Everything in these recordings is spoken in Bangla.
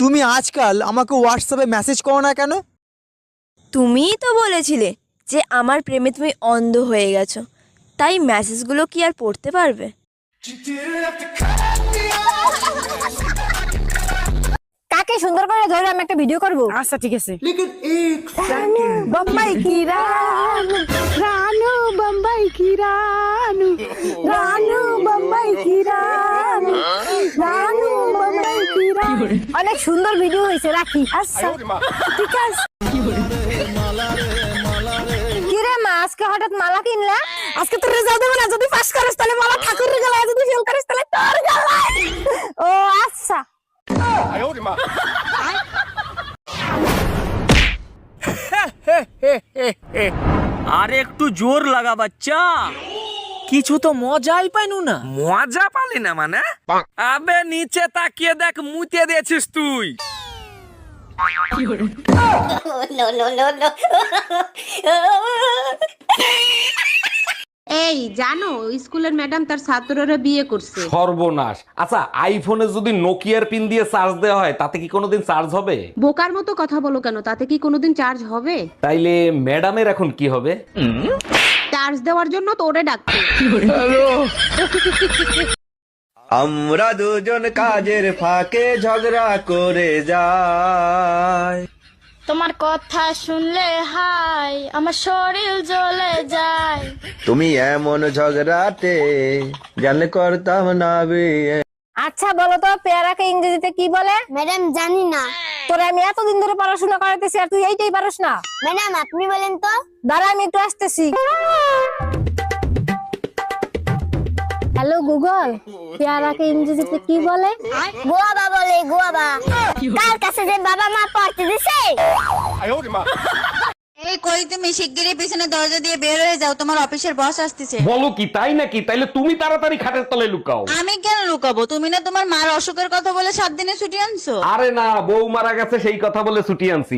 তুমি আজকাল আমাকে হোয়াটসঅ্যাপে মেসেজ করো না কেন? তুমিই তো বলেছিলে যে আমার প্রেমে তুমি অন্ধ হয়ে গেছো, তাই মেসেজগুলো কি আর পড়তে পারবে? কাকে সুন্দর করে ধরে আমি একটা ভিডিও করব। আচ্ছা ঠিক আছে। বোম্বাই কি রানু, রানু বোম্বাই কি রানু, রানু বোম্বাই কি রানু, রানু বোম্বাই কি রানু। অনেক সুন্দর ভিডিও হয়েছে, রাখি। আচ্ছা ঠিক আছে। কি রে মা, আজকে হঠাৎ মালা কিনলা? আজকে তো রেজাল্ট দেবো না, যদি পাস করিস তাহলে মালা ঠাকুরের গলায়, যদি ফেল করিস তাহলে তোর গলায়। ও আচ্ছা। আরে একটু জোর লাগা বাচ্চা, কিছু তো মজাই পাইনু না। মজা পালি না মানে? আবে নিচে তাকিয়ে দেখ, মুতে দিয়েছিস তুই। এই জানো, স্কুলের ম্যাডাম তার ছাত্ররা বিয়ে করছে। সর্বনাশ। আচ্ছা, আইফোনে যদি নোকিয়ার পিন দিয়ে চার্জ দেওয়া হয় তাতে কি কোনোদিন চার্জ হবে? বোকার মতো কথা বলো কেন, তাতে কি কোনোদিন চার্জ হবে? তাইলে ম্যাডামের এখন কি হবে? চার্জ দেওয়ার জন্য তো ওরে ডাকছে। আমরা দুজন কাজের ফাঁকে ঝগড়া করে যাই। তোমার কথা শুনলে হাই আমার শরীর জ্বলে যায়। তুমি এমন ঝগড়াতে জানলে করতাম না বিয়ে। আচ্ছা বলো তো, পেয়ারাকে ইংরেজিতে কি বলে? ম্যাডাম জানি না। তোরা আমি এতদিন ধরে পড়াশোনা করাতেছি আর তুই এইটাই পারস না? ম্যাডাম আপনি বলেন তো। দাঁড়া আমি একটু আসতেছি। হ্যালো গুগল, পেয়ারাকে ইংরেজিতে কি বলে? গোয়াবা বলে, গোয়াবা। কার কাছে যে বাবা মা পড়তে দিছে। এই কই তুমি শিগগিরই পিছনে দরজা দিয়ে বের হয়ে যাও, তোমার অফিসের বস আসতেছে। বলো কি, তাই নাকি? তাইলে তুমি তাড়াতাড়ি খাটের তলে লুকাও। আমি কেন লুকাবো? তুমি না তোমার মার অসুখের কথা বলে 7 দিনে ছুটি আনছো। আরে না, বউ মারা গেছে সেই কথা বলে ছুটি আনছি।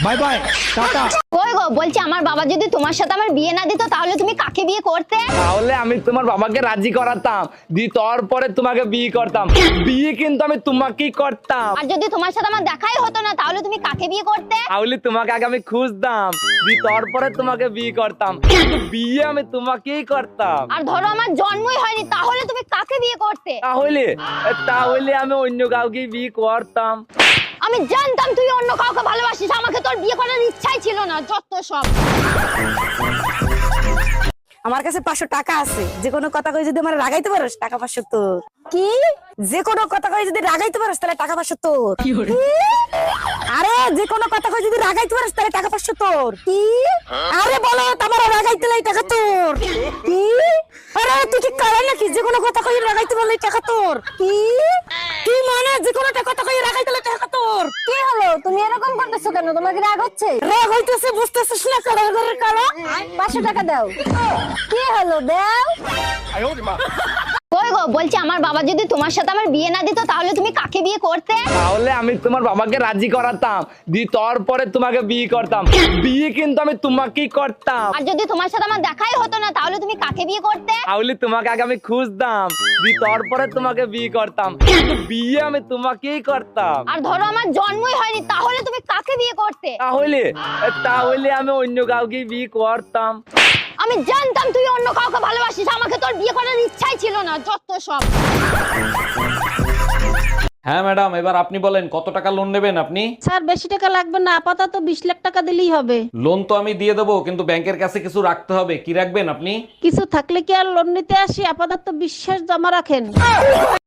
Bye bye, tata. কই গো, বলছি আমার বাবা যদি তোমার সাথে আমার বিয়ে না দিত তাহলে তুমি কাকে বিয়ে করতে? তাহলে আমি তোমার বাবাকে রাজি করাতাম, তারপরে তোমাকে বিয়ে করতাম। বিয়ে কিন্তু আমি তোমাকেই করতাম। আর যদি তোমার সাথে আমার দেখাই হতো না তাহলে তুমি কাকে বিয়ে করতে? তাহলে তোমাকে আগে আমি খুঁজতাম, তারপরে তোমাকে বিয়ে করতাম। কিন্তু বিয়ে আমি তোমাকেই করতাম। আর ধরো আমার জন্মই হয়নি তাহলে তুমি কাকে বিয়ে করতে? তাহলে আমি অন্য কাউকে বিয়ে করতাম। আমি জানতাম তুই অন্য কাউকে ভালোবাসিস, আমাকে তোর বিয়ে করার ইচ্ছাই ছিল না, যত সব। আমার কাছে 500 টাকা আছে, যে কোনো কথা কই যদি আমার রাগাইতে পারোস টাকা 500 তোর। কি? যে কোনো কথা কই যদি রাগাইতে পারোস তাহলে টাকা 500 তোর। কি? আরে যে কোনো কথা কই যদি রাগাইতে পারোস তাহলে টাকা 500 তোর। কি? আরে বলো তোমার রাগাইতে লাই টাকা তোর। কি? আরে তুই কি করে নাকি? যে কোনো কথা কই রাগাইতে বললে টাকা তোর। কি? কি মানে যে কোনো কথা কই রাগাইতে লাই টাকা তোর? কি হলো তুমি এরকম করতেছো কেন? তোমার কি রাগ হচ্ছে? রাগ হইতেছে বুঝতেছিস না? কালো ঘরের কালো। 500 টাকা দাও। কি হলো দাও? কই গো, বলছি আমার বাবা যদি তোমার সাথে আমার বিয়ে না দিত তাহলে তুমি কাকে বিয়ে করতে? তাহলে আমি তোমার বাবাকে রাজি করাতাম, তারপরে তোমাকে বিয়ে করতাম। বিয়ে কিন্তু আমি তোমাকেই করতাম। আর যদি তোমার সাথে আমার দেখাই হতো না তাহলে তুমি কাকে বিয়ে করতে? তাহলে তোমাকে আগে আমি খুঁজতাম, তারপরে তোমাকে বিয়ে করতাম। কিন্তু বিয়ে আমি তোমাকেই করতাম। আর ধরো আমার জন্মই হয়নি তাহলে তুমি কাকে বিয়ে করতে? তাহলে আমি অন্য কাউকে বিয়ে করতাম। আমি জানতাম তুই অন্য কাউকে ভালোবাসিস, আমাকে তোর বিয়ে করার ইচ্ছাই ছিল না, যত সব। হ্যাঁ ম্যাডাম, এবার আপনি বলেন কত টাকা লোন নেবেন আপনি? স্যার বেশি টাকা লাগবে না, আপাতত 20 লাখ টাকা দিলেই হবে। লোন তো আমি দিয়ে দেবো, কিন্তু ব্যাংকের কাছে কিছু রাখতে হবে। কি রাখবেন আপনি? কিছু থাকলে কি আর লোন নিতে আসি? আপাতত বিশ্বাস জমা রাখেন।